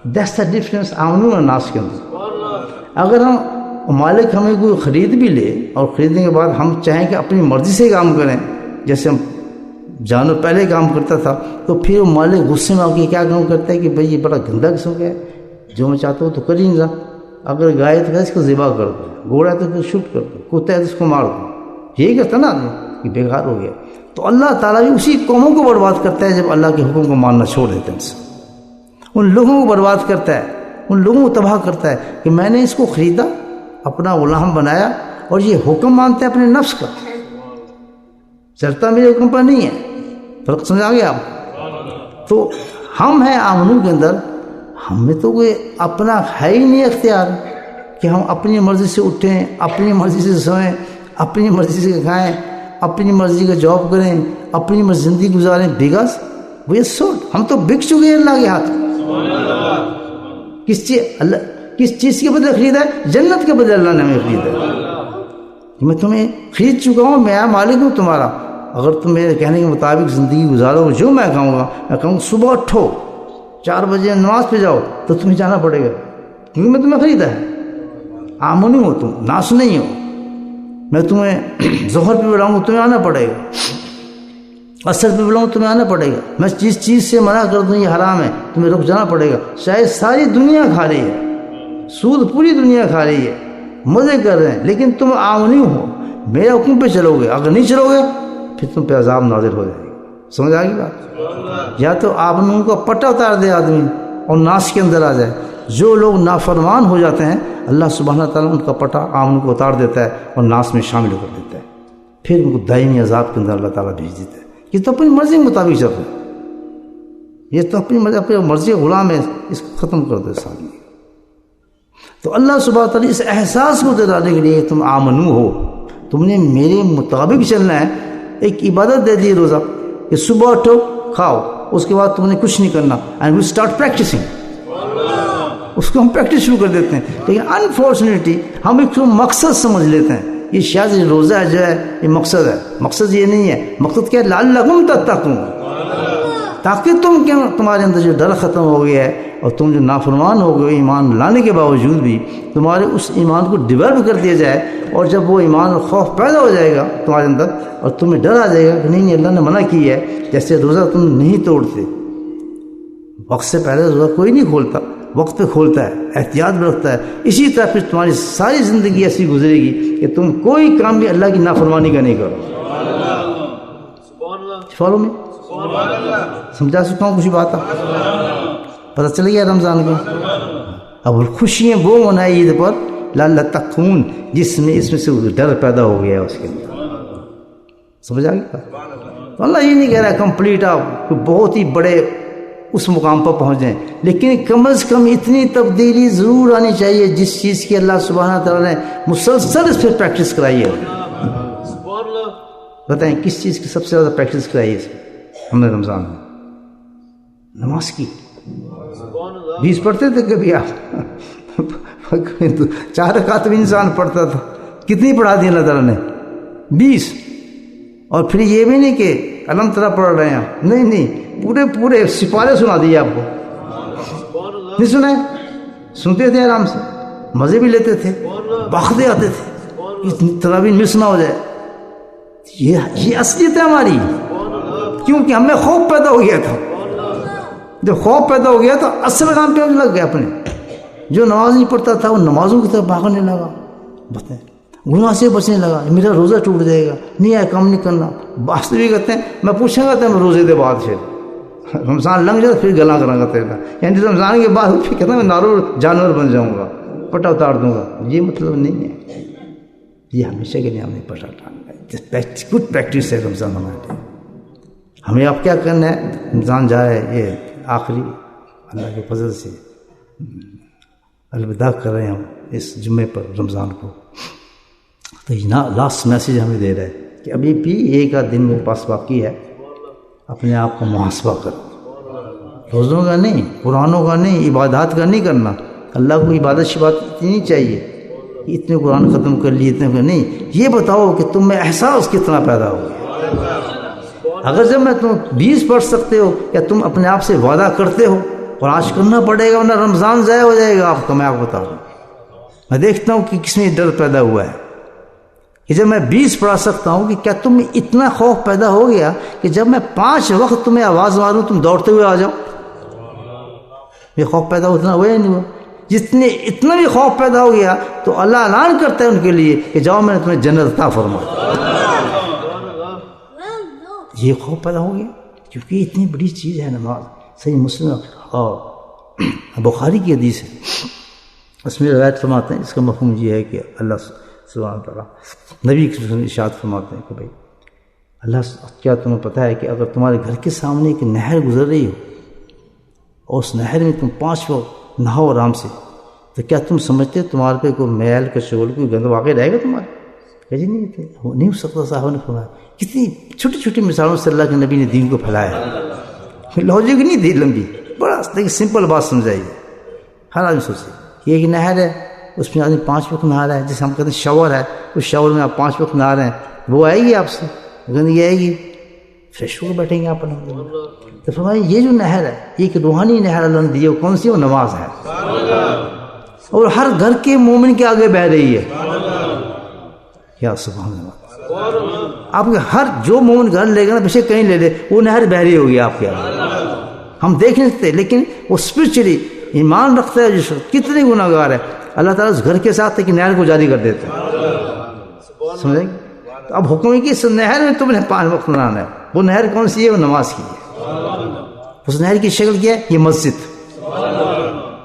دیٹس دا ڈفرینس آمنو اور ناس کے اندر۔ اگر ہم مالک ہمیں کوئی خرید بھی لے اور خریدنے کے بعد ہم چاہیں کہ اپنی مرضی سے کام کریں، جیسے ہم جانور پہلے کام کرتا تھا، تو پھر وہ مالک غصے میں آ کے کیا کام کرتا ہے کہ بھئی یہ بڑا گندا قسم کا ہے، جو میں چاہتا ہوں تو کر ہی نہیں رہا، اگر گائے تو اس کو ذبح کر دو، گھوڑا ہے تو اس کو شوٹ کر دو، کتا ہے تو اس کو مار دو، یہی کرتا نا آدمی کہ بیکار ہو گیا۔ تو اللہ تعالیٰ بھی اسی قوموں کو برباد کرتا ہے جب اللہ کے حکم کو ماننا چھوڑ دیتے ہیں، ان لوگوں کو برباد کرتا ہے، ان لوگوں کو تباہ کرتا ہے کہ میں نے اس کو خریدا، اپنا غلام بنایا، اور یہ حکم مانتے ہیں اپنے نفس کا، چلتا میرے حکم پر نہیں ہے۔ فرق سمجھ آ گیا آپ؟ تو ہم ہیں آمنو کے اندر، ہمیں تو کوئی اپنا ہے ہی نہیں اختیار کہ ہم اپنی مرضی سے اٹھیں، اپنی مرضی سے سوئیں، اپنی مرضی سے کھائیں، اپنی مرضی کا جاب کریں، اپنی مرضی زندگی گزاریں، بیکاز وہ سوٹ ہم تو بک چکے ہیں اللہ کے ہاتھ۔ کس چیز کے بدلے خریدا ہے؟ جنت کے بدلے اللہ نے ہمیں خریدا ہے، میں تمہیں خرید چکا ہوں، میں مالک ہوں تمہارا، اگر تم میرے کہنے کے مطابق زندگی گزارو، جو میں کہوں گا، میں کہوں صبح اٹھو 4 بجے نماز پہ جاؤ، تو تمہیں جانا پڑے گا، کیونکہ میں تمہیں خریدا ہے۔ آمنی ہو تم، ناس نہیں ہو۔ میں تمہیں ظہر پہ بلاؤں تمہیں آنا پڑے گا، عصر پہ بلاؤں تمہیں آنا پڑے گا، میں جس چیز سے منع کر دوں یہ حرام ہے تمہیں رک جانا پڑے گا۔ شاید ساری دنیا کھا رہی ہے، سود پوری دنیا کھا رہی ہے، مزے کر رہے ہیں، لیکن تم آمنی ہو، میرے حکم پہ چلو گے، اگر نہیں چلو گے پھر تم پہ عذاب نازل ہو جائے گا۔ سمجھ آ گئی بات؟ یا تو آمنوں کا پٹا اتار دے آدمی اور ناس کے اندر آ جائے۔ جو لوگ نافرمان ہو جاتے ہیں اللہ سبحانہ تعالیٰ ان کا پٹا آمن کو اتار دیتا ہے اور ناس میں شامل کر دیتا ہے، پھر ان کو دائمی عذاب کے اندر اللہ تعالیٰ بھیج دیتا ہے۔ یہ تو اپنی مرضی کے مطابق چل رہا ہے، یہ تو اپنی مرضی غلام ہے، اس کو ختم کر دو اس آدمی۔ تو اللہ سبحانہ تعالیٰ اس احساس کو دلانے کے لیے تم آمنو ہو، تم نے میرے مطابق چلنا ہے۔ ایک عبادت دے دی روزہ، کہ صبح اٹھو کھاؤ, اس کے بعد تم نے کچھ نہیں کرنا, اینڈ وی اسٹارٹ پریکٹسنگ. اس کو ہم پریکٹس شروع کر دیتے ہیں. لیکن انفارچونیٹلی ہم ایک مقصد سمجھ لیتے ہیں, یہ شاید روزہ جو ہے یہ مقصد ہے. مقصد یہ نہیں ہے. مقصد کیا ہے؟ لعلکم تتقون, تاکہ تمہارے اندر جو ڈر ختم ہو گیا ہے اور تم جو نافرمان ہو گئے ایمان لانے کے باوجود بھی, تمہارے اس ایمان کو ڈیولپ کر دیا جائے, اور جب وہ ایمان اور خوف پیدا ہو جائے گا تمہارے اندر اور تمہیں ڈر آ جائے گا کہ نہیں اللہ نے منع کی ہے, جیسے روزہ تم نہیں توڑتے, وقت سے پہلے روزہ کوئی نہیں کھولتا, وقت پہ کھولتا ہے, احتیاط برتتا ہے. اسی طرح پھر تمہاری ساری زندگی ایسی گزرے گی کہ تم کوئی کام بھی اللہ کی نافرمانی کا نہیں کرو. فالو میں سمجھا سکتا ہوں کچھ بات پتہ چل گیا رمضان کو. اب خوشیاں وہ منائے عید پر لعلکم تتقون, جس میں اس میں سے ڈر پیدا ہو گیا ہے اس کے اندر. سمجھ آ گیا؟ اللہ یہ نہیں کہہ رہا کمپلیٹ آپ بہت ہی بڑے اس مقام پر پہنچ جائیں, لیکن کم از کم اتنی تبدیلی ضرور آنی چاہیے جس چیز کی اللہ سبحانہ تعالیٰ نے مسلسل اس پہ پریکٹس کرائی ہے. بتائیں کس چیز کی سب سے زیادہ پریکٹس کرائی ہے اس میں ہم نے رمضان میں؟ نماز کی. 20 پڑھتے تھے کبھی آپ؟ 4 رکعت بھی انسان پڑھتا تھا. کتنی پڑھا دی اللہ تعالیٰ نے؟ 20. اور پھر یہ بھی نہیں کہ الحمد للہ پڑھ رہے ہیں, نہیں پورے سپارے سنا دیے آپ کو. نہیں سنا ہے؟ سنتے تھے آرام سے, مزے بھی لیتے تھے, باختے آتے تھے, تراویح مس نہ ہو جائے. یہ اصلیت ہے ہماری, کیونکہ ہمیں خوف پیدا ہو گیا تھا. جب خوف پیدا ہو گیا تو اصل کام پہ لگ گیا اپنے. جو نماز نہیں پڑھتا تھا وہ نمازوں کی طرف بھاگنے لگا, بتائیں گناہ سے بچنے لگا, میرا روزہ ٹوٹ جائے گا, نہیں آئے کام نہیں کرنا. بات بھی کرتے ہیں, میں پوچھیں گا تو روزے دے بعد پھر رمضان لنگ جائے پھر گلا کرا گا تیرا, یعنی رمضان کے بعد پھر کہتا ہے میں نارو جانور بن جاؤں گا, پٹا اتار دوں گا. یہ مطلب نہیں ہے, یہ ہمیشہ کے لیے ہم نے پٹا ٹانگا ہے. گڈ پریکٹس ہے رمضان ہمارے لیے. ہمیں اب کیا کرنا ہے؟ رمضان جائے, یہ آخری اللہ کے فضل سے الوداع کر رہے ہیں ہم اس جمعے پر رمضان کو. تو لاسٹ میسیج ہمیں دے رہا ہے کہ ابھی بھی ایک آدھ دن میرے پاس باقی ہے, اپنے آپ کا محاسبہ کرو. روزوں کا نہیں, قرآنوں کا نہیں, عبادات کا نہیں کرنا. اللہ کو عبادت شبات اتنی نہیں چاہیے, اتنے قرآن ختم کر لیے اتنے نہیں. یہ بتاؤ کہ تم میں احساس کتنا پیدا ہو گیا. اگر جب میں تم 20 پڑھ سکتے ہو, یا تم اپنے آپ سے وعدہ کرتے ہو, اور آج کرنا پڑے گا ورنہ رمضان ضائع ہو جائے گا آپ کا, میں آپ کو بتا دوں. میں دیکھتا ہوں کہ کس میں ڈر پیدا ہوا ہے کہ جب میں 20 پڑھا سکتا ہوں, کہ کیا تم میں اتنا خوف پیدا ہو گیا کہ جب میں 5 وقت تمہیں آواز ماروں تم دوڑتے ہوئے آ جاؤ؟ یہ خوف پیدا اتنا ہوا یا نہیں ہوا؟ اتنا بھی خوف پیدا ہو گیا تو اللہ اعلان کرتا ہے ان کے لیے کہ جاؤ میں نے تمہیں جنت عطا فرمایا. یہ خوف پیدا ہو گیا کیونکہ اتنی بڑی چیز ہے نماز. صحیح مسلم اور بخاری کی حدیث ہے, اس میں روایت فرماتے ہیں, اس کا مفہوم یہ ہے کہ اللہ سبحانہ تعالیٰ نبی کی ارشاد فرماتے ہیں کہ بھائی اللہ, کیا تمہیں پتہ ہے کہ اگر تمہارے گھر کے سامنے ایک نہر گزر رہی ہو اور اس نہر میں تم 5 وقت نہاؤ آرام سے, تو کیا تم سمجھتے تمہارے پہ کوئی میل کا شغل کوئی گند واقع رہے گا تمہارے؟ کہ جی نہیں ہو سکتا. صاحب نے فرمایا کتنی چھوٹی چھوٹی مثالوں سے اللہ کے نبی نے دین کو پھیلایا. لاجک نہیں دی لمبی, بڑا سمپل بات سمجھائی. ہر آدمی سوچے یہ ایک نہر ہے, اس میں آدمی 5 وقت نہا رہا ہے, جیسے ہم کہتے ہیں شاور ہے, اس شاور میں آپ 5 وقت نہا رہے ہیں, وہ آئے گی آپ سے گندگی آئے گی, فریش ہو کے بیٹھیں گے آپ. تو فرمایا یہ جو نہر ہے یہ ایک روحانی نہر اللہ نے دی ہے, کون سی؟ وہ نماز ہے, اور ہر گھر کے مومن کے آگے بہ رہی ہے. کیا سبحان اللہ. آپ کے ہر جو مومن گھر لے گا نا, پیچھے کہیں لے لے, وہ نہر بہ رہی ہوگی آپ کے آگے. ہم دیکھ نہیں سکتے, لیکن وہ اسپرچولی ایمان رکھتا ہے جو کتنے گناہ گار ہے, اللہ تعالیٰ اس گھر کے ساتھ کہ نہر کو جاری کر دیتے ہیں. سمجھیں؟ تو اب حکم ہے کہ اس نہر میں تم نے 5 وقت نہانا ہے. وہ نہر کون سی ہے؟ وہ نماز کی ہے. اس نہر کی شکل کیا ہے؟ یہ مسجد.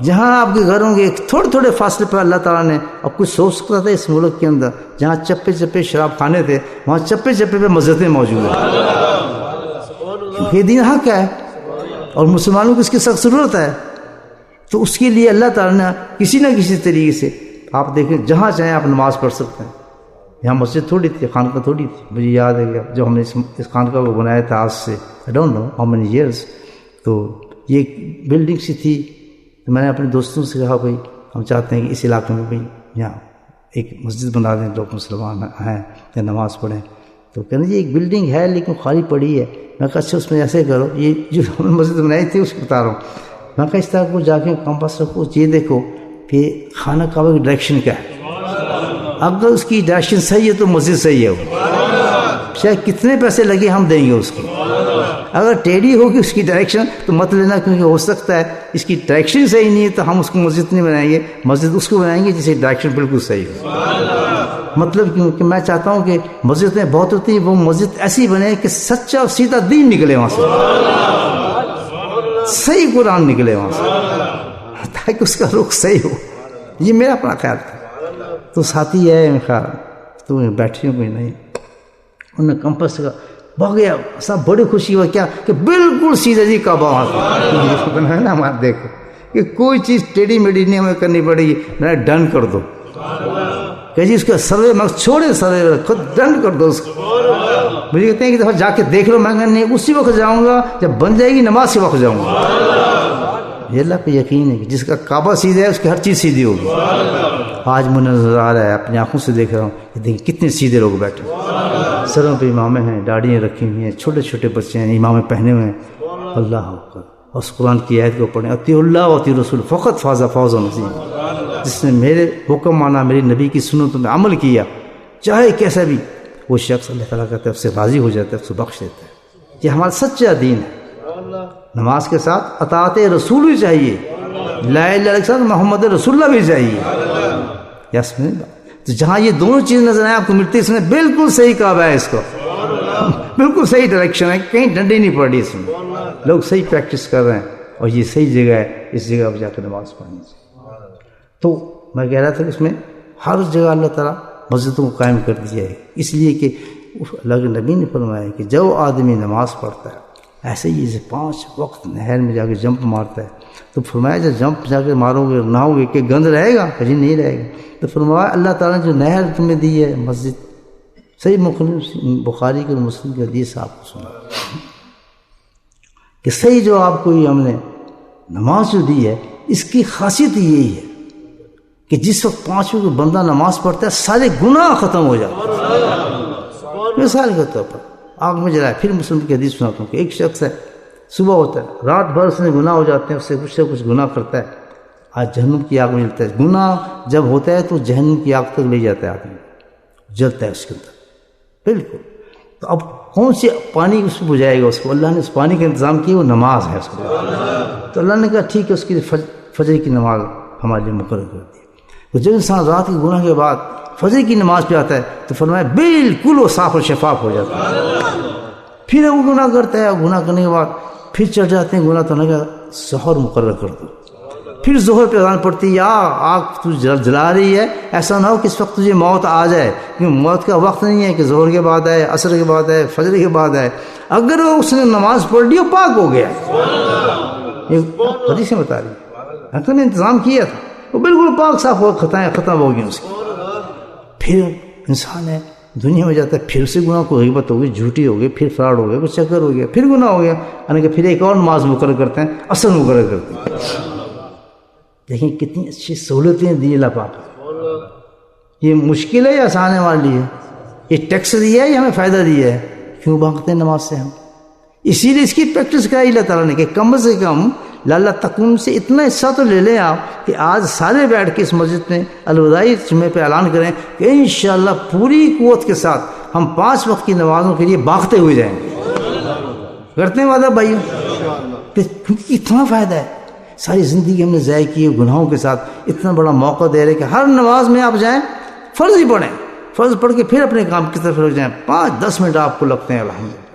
جہاں آپ کے گھروں کے تھوڑے تھوڑے فاصلے پر اللہ تعالیٰ نے, اب کچھ سوچ سکتا تھا اس ملک کے اندر جہاں چپے چپے شراب کھانے تھے, وہاں چپے چپے پہ مسجدیں موجود ہیں. یہ دین حق ہے اور مسلمانوں کو اس کی سخت ضرورت ہے. تو اس کے لیے اللہ تعالیٰ نے کسی نہ کسی طریقے سے, آپ دیکھیں جہاں چاہیں آپ نماز پڑھ سکتے ہیں. یہاں مسجد تھوڑی تھی، خانقاہ تھوڑی تھی. مجھے یاد ہے کہ جب ہم نے اس خانقاہ کو بنایا تھا آج سے I don't know how many years, تو یہ ایک بلڈنگ سی تھی. تو میں نے اپنے دوستوں سے کہا بھائی ہم چاہتے ہیں کہ اس علاقے میں بھائی یہاں ایک مسجد بنا دیں، لوگ مسلمان ہیں یا نماز پڑھیں. تو کہنا جی ایک بلڈنگ ہے لیکن خالی پڑی ہے. میں کہا اچھا اس میں ایسے کرو، یہ جو ہم نے مسجد بنائی تھی اس کو بتا رہا ہوں. میں کہا اس طرح کو جا کے کمپاس رکھو، یہ دیکھو کہ خانہ کعبہ کی ڈائریکشن کیا ہے. اگر اس کی ڈائریکشن صحیح ہے تو مسجد صحیح ہے، وہ چاہے کتنے پیسے لگے ہم دیں گے اس کی. اگر ٹیڑھی ہوگی اس کی ڈائریکشن تو مت لینا، کیونکہ ہو سکتا ہے اس کی ڈائریکشن صحیح نہیں ہے تو ہم اس کو مسجد نہیں بنائیں گے. مسجد اس کو بنائیں گے جس کی ڈائریکشن بالکل صحیح ہو. مطلب کیونکہ میں چاہتا ہوں کہ مسجدیں بہت ہوتی ہیں، وہ مسجد ایسی بنے کہ سچا اور سیدھا دین نکلے وہاں سے، صحیح قرآن نکلے وہاں سے، تاکہ اس کا رخ صحیح ہو. یہ میرا اپنا خیال تھا. تو ساتھی ہے خیال تو بیٹھی ہوں کوئی نہیں، انہوں نے کمپس کا بھاگ گیا. سب بڑی خوشی ہوا کیا کہ بالکل سیدھا جی کعبہ وہاں بنایا نا ہمارا. دیکھو کہ کوئی چیز ٹیڑھی میڑھی نہیں ہمیں کرنی پڑے گی. میں ڈن کر دو کہ جی اس کا سروے میں چھوڑے، سروے خود ڈن کر دو اس کو. مجھے کہتے ہیں کہ دفعہ جا کے دیکھ لو. میں کہا نہیں، اسی وقت جاؤں گا جب بن جائے گی نماز کے وقت جاؤں گا. یہ اللہ پہ یقین ہے کہ جس کا کعبہ سیدھا ہے اس کی ہر چیز سیدھی ہوگی. آج مجھے نظر آ رہا ہے، اپنی آنکھوں سے دیکھ رہا ہوں کہ دیکھیں کتنے سیدھے لوگ بیٹھے، سروں پہ امامیں ہیں، داڑیاں رکھی ہوئی ہیں، چھوٹے چھوٹے بچے ہیں امامیں پہنے ہوئے ہیں. اللہ اکبر. اور اس قرآن کی آیت کو پڑھیں، اطیعوا اللہ و اطیعوا الرسول فقط فاز فوزا عظیما. جس نے میرے حکم مانا، میری نبی کی سنتوں میں عمل کیا، چاہے کیسا بھی، وہ شخص اللہ تعالیٰ کا طرف سے راضی ہو جاتا ہے، اس کو بخش دیتا ہے. یہ ہمارا سچا دین ہے. نماز کے ساتھ اطاعت رسول بھی چاہیے، لا الہ الا اللہ کے ساتھ محمد رسول اللہ بھی چاہیے. یس میں تو جہاں یہ دونوں چیز نظر آئے آپ کو ملتی، اس نے بالکل صحیح کعبہ ہے، اس کو بالکل صحیح ڈائریکشن ہے، کہیں ڈنڈی نہیں پڑ رہی. اس میں لوگ صحیح پریکٹس کر رہے ہیں اور یہ صحیح جگہ ہے، اس جگہ پہ جا کر نماز پڑھنی چاہیے. تو میں کہہ رہا تھا کہ اس میں ہر جگہ اللہ تعالیٰ مسجدوں کو قائم کر دیا ہے، اس لیے کہ اللہ کے نبی نے فرمایا کہ جو آدمی نماز پڑھتا ہے ایسے ہی جیسے 5 وقت نہر میں جا کے جمپ مارتا ہے، تو فرمایا جب جمپ جا کے مارو گے نہاؤ گے کہ گند رہے گا؟ کہیں نہیں رہے گا. تو فرمایا اللہ تعالیٰ نے جو نہر تمہیں دی ہے مسجد، صحیح بخاری کے مسلم کے حدیث آپ کو سنا کہ صحیح جو آپ کو یہ ہم نے نماز جو دی ہے، اس کی خاصیت یہی ہے کہ جس وقت 5 وقت بندہ نماز پڑھتا ہے سارے گناہ ختم ہو جاتے ہیں. مثال کے طور پر آگ میں جلائے. پھر مسلم کی حدیث سناتا ہوں کہ ایک شخص ہے، صبح ہوتا ہے، رات بھر اس میں گناہ ہو جاتے ہیں، اس سے کچھ گناہ کرتا ہے، آج جہنم کی آگ میں جلتا ہے. گناہ جب ہوتا ہے تو جہنم کی آگ تک لے جاتا ہے آدمی، جلتا ہے اس کے اندر بالکل. تو اب کون سی پانی اس کو بجھائے گا؟ اس کو اللہ نے اس پانی کا انتظام کیا، وہ نماز ہے اس کو. تو اللہ نے کہا ٹھیک ہے، اس کی فجر کی نماز ہمارے لیے مقرر کر دی. تو جب انسان رات کے گناہ کے بعد فجر کی نماز پہ آتا ہے تو فرمایا بالکل وہ صاف اور شفاف ہو جاتا ہے. پھر وہ گناہ کرتا ہے، گناہ کرنے کے بعد پھر چڑھ جاتے ہیں گناہ، تو نے کہا سحر مقرر کر دو. پھر ظہر پہ اذان پڑتی ہے، یا آگ تجھے جلا رہی ہے، ایسا نہ ہو کہ اس وقت تجھے موت آ جائے، کیونکہ موت کا وقت نہیں ہے کہ ظہر کے بعد آئے، عصر کے بعد آئے، فجر کے بعد آئے. اگر وہ اس نے نماز پڑھ لی وہ پاک ہو گیا. یہ حدیث بتا رہی ہے، اللہ نے انتظام کیا تھا، وہ بالکل پاک صاف ہو، خطائیں ختم ہو گئی اس کی. پھر انسان ہے دنیا میں جاتا ہے، پھر سے گناہ کو غیبت ہو گئی، جھوٹی ہو گئی، پھر فراڈ ہو گیا، کوئی چکر ہو گیا، پھر گناہ ہو گیا، یعنی کہ پھر ایک اور نماز مقرر کرتے ہیں، عصر مقرر کرتے ہیں. دیکھیں کتنی اچھی سہولتیں دی اللہ پاک. یہ مشکل ہے یا آسان ہے ہمارے لیے؟ یہ ٹیکس دیا ہے یا ہمیں فائدہ دیا ہے؟ کیوں بھاگتے ہیں نماز سے ہم؟ اسی لیے اس کی پریکٹس کرائی اللہ تعالیٰ نے کہ کم سے کم لالا تکون سے اتنا حصہ تو لے لیں آپ کہ آج سارے بیٹھ کے اس مسجد میں الوداعی جمعے پہ اعلان کریں کہ انشاءاللہ پوری قوت کے ساتھ ہم 5 وقت کی نمازوں کے لیے بھاگتے ہوئے جائیں گے. کرتے ہیں وعدہ بھائیو؟ کیونکہ اتنا فائدہ ہے. ساری زندگی ہم نے ضائع کی ہے گناہوں کے ساتھ، اتنا بڑا موقع دے رہے کہ ہر نماز میں آپ جائیں، فرض ہی پڑھیں، فرض پڑھ کے پھر اپنے کام کی طرف ہو جائیں. 5-10 منٹ آپ کو لگتے ہیں، الحمدللہ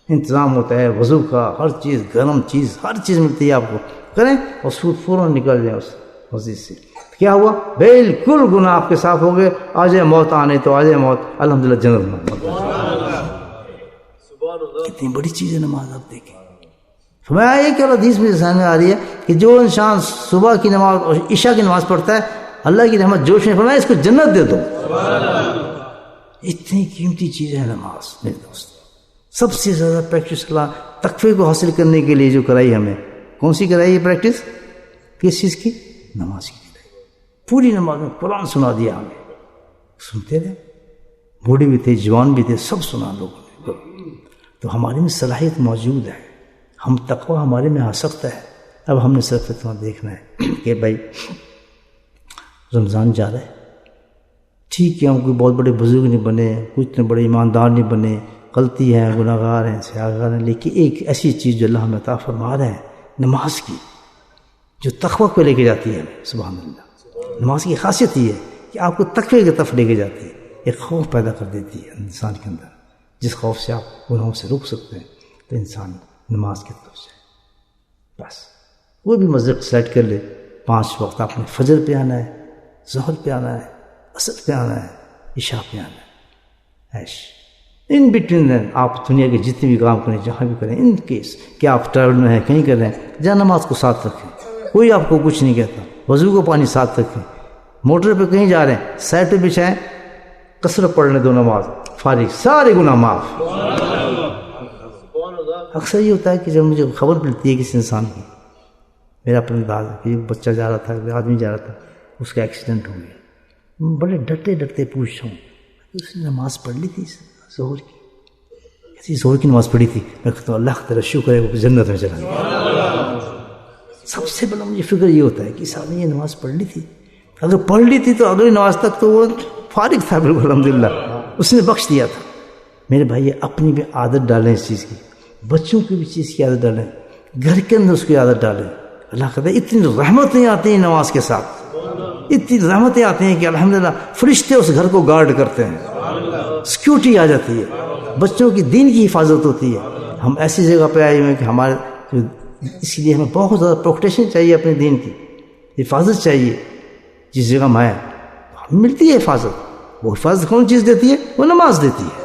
انتظام ہوتا ہے، وضو کا ہر چیز، گرم چیز، ہر چیز ملتی ہے آپ کو. کریں اور فوراً نکل جائیں اس مسجد سے. کیا ہوا؟ بالکل گناہ آپ کے صاف ہو گئے. آ جائے موت آنے تو آ جائے موت، الحمدللہ جنت میں. کتنی بڑی چیز ہے نماز. آپ دیکھیں فرمایا یہ کہ حدیث میں سامنے آ رہی ہے کہ جو انسان صبح کی نماز اور عشاء کی نماز پڑھتا ہے، اللہ کی رحمت جوش میں، فرمایا اس کو جنت دے دو. اتنی قیمتی چیز ہے نماز میرے دوست. سب سے زیادہ پریکٹس اللہ تقوی کو حاصل کرنے کے لیے جو کرائی ہمیں، کون سی کرائی ہے پریکٹس؟ کس چیز کی؟ نماز کی کرائی. پوری نماز میں قرآن سنا دیا ہمیں، سنتے رہے، بوڑھے بھی تھے جوان بھی تھے، سب سنا لوگوں نے. تو ہمارے میں صلاحیت موجود ہے، ہم تقوی ہمارے میں آ سکتا ہے. اب ہم نے صرف اتنا دیکھنا ہے کہ بھائی رمضان جا رہا ہے، ٹھیک ہے ہم کوئی بہت بڑے بزرگ نہیں بنے، کوئی اتنے بڑے ایماندار نہیں بنے، غلطی ہے، گناہ گار ہیں، سیاہگار ہیں، لیکن ایک ایسی چیز جو اللہ ہمیں عطا فرما رہے ہیں نماز کی، جو تقوی کو لے کے جاتی ہے ہمیں. سبحان اللہ. نماز کی خاصیت یہ ہے کہ آپ کو تقوی کی طرف لے کے جاتی ہے، ایک خوف پیدا کر دیتی ہے انسان کے اندر، جس خوف سے آپ گناہوں سے روک سکتے ہیں. تو انسان نماز کی طرف جائے، بس وہ بھی مسجد سیٹ کر لے. 5 وقت آپ نے فجر پہ آنا ہے، ظہر پہ آنا ہے، عصر پہ آنا ہے، عشاء پہ آنا ہے. عیش ان بٹوین دین آپ دنیا کے جتنے بھی کام کریں، جہاں بھی کریں، ان کیس کہ آپ ٹریول میں ہیں، کہیں کر رہے ہیں، جہاں نماز کو ساتھ رکھیں، کوئی آپ کو کچھ نہیں کہتا. وضو کو پانی ساتھ رکھیں، موٹر پہ کہیں جا رہے ہیں سائڈ پہ بچھائیں، قصر پڑھنے دو، نماز فارغ، سارے گناہ معاف. اکثر یہ ہوتا ہے کہ جب مجھے خبر ملتی ہے کسی انسان کی، میرا اپنے داد ہے کہ بچہ جا رہا تھا، آدمی جا رہا تھا، اس کا ایکسیڈنٹ ہو گیا، بڑے ڈرتے ڈرتے پوچھتا ہوں اس نے نماز پڑھ لی تھی ظہر کی؟ کسی ظہر کی نماز پڑھی تھی؟ میں کہتا ہوں اللہ کا تیرا شکر ہے وہ جنت میں چلا گیا. سب سے بڑا مجھے فکر یہ ہوتا ہے کہ صاحب نے یہ نماز پڑھ لی تھی، اگر پڑھ لی تھی تو اگلی نماز تک تو وہ فارغ تھا بالکل، الحمدللہ اس نے بخش دیا تھا. میرے بھائی اپنی بھی عادت ڈالیں اس چیز کی، بچوں کی بھی چیز کی عادت ڈالیں، گھر کے اندر اس کی عادت ڈالیں. اللہ کہتا ہے اتنی رحمتیں آتی ہیں نماز کے ساتھ، اتنی رحمتیں آتی ہیں کہ الحمدللہ فرشتے اس گھر کو گارڈ کرتے ہیں، سیکیورٹی آ جاتی ہے، بچوں کی دین کی حفاظت ہوتی ہے. ہم ایسی جگہ پہ آئے ہوئے ہیں کہ ہمارے اس لیے ہمیں بہت زیادہ پروٹیکشن چاہیے، اپنے دین کی حفاظت چاہیے. جس جگہ میں آئے ہمیں ملتی ہے حفاظت، وہ حفاظت کون چیز دیتی ہے؟ وہ نماز دیتی ہے.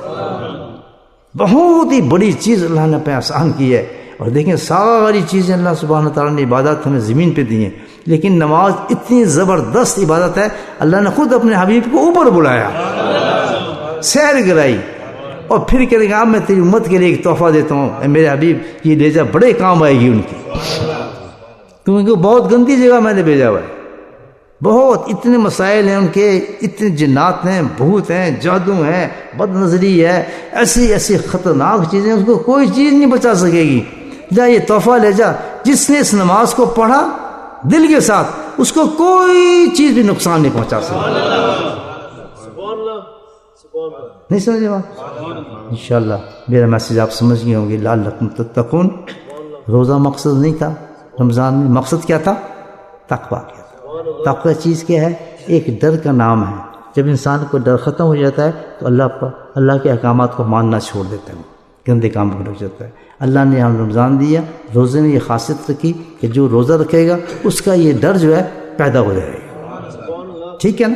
بہت ہی بڑی چیز اللہ نے پہ آسان کی ہے. اور دیکھیں ساری چیزیں اللہ سبحانہ تعالیٰ نے عبادت ہمیں زمین پہ دی ہیں، لیکن نماز اتنی زبردست عبادت ہے، اللہ نے خود اپنے حبیب کو اوپر بلایا، سیر کرائی، اور پھر کہنے گا اب میں تیری امت کے لیے ایک تحفہ دیتا ہوں، اے میرے حبیب یہ لے جا، بڑے کام آئے گی ان کی، کیونکہ بہت گندی جگہ میں نے بھیجا ہوا ہے، بہت اتنے مسائل ہیں ان کے، اتنے جنات ہیں، بھوت ہیں، جادو ہیں، بد نظری ہے، ایسی ایسی خطرناک چیزیں، اس کو کوئی چیز نہیں بچا سکے گی. جا یہ تحفہ لے جا، جس نے اس نماز کو پڑھا دل کے ساتھ اس کو کوئی چیز بھی نقصان نہیں پہنچا سکتی. نہیں سمجھے بات؟ انشاءاللہ میرا میسیج آپ سمجھ گئے ہوں گے. لعلکم تتقون، روزہ مقصد نہیں تھا رمضان میں، مقصد کیا تھا؟ تقویٰ کیا تھا. تقویٰ چیز کیا ہے؟ ایک ڈر کا نام ہے. جب انسان کو ڈر ختم ہو جاتا ہے تو اللہ کے احکامات کو ماننا چھوڑ دیتا ہے، گندے کام کو رک جاتا ہے. اللہ نے ہم رمضان دیا، روزے نے یہ خاصیت رکھی کہ جو روزہ رکھے گا اس کا یہ ڈر جو ہے پیدا ہو جائے گا. ٹھیک ہے نا؟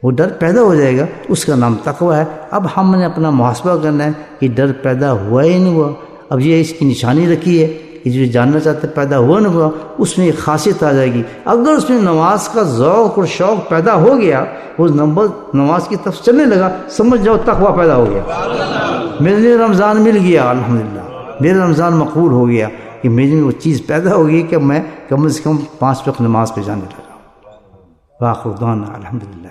وہ ڈر پیدا ہو جائے گا، اس کا نام تقویٰ ہے. اب ہم نے اپنا محاسبہ کرنا ہے کہ ڈر پیدا ہوا ہی نہیں ہوا. اب یہ اس کی نشانی رکھی ہے کہ جو جاننا چاہتے پیدا ہوا نہ ہوا، اس میں ایک خاصیت آ جائے گی. اگر اس میں نماز کا ذوق اور شوق پیدا ہو گیا، وہ نماز کی طرف چلنے لگا، سمجھ جاؤ تقویٰ پیدا ہو گیا. میرے لیے رمضان مل گیا، الحمدللہ میرا رمضان مقبول ہو گیا کہ میرے میں وہ چیز پیدا ہو گئی کہ میں کم از کم 5 وقت نماز پہ جانے لگا. واخر دعوانا الحمدللہ.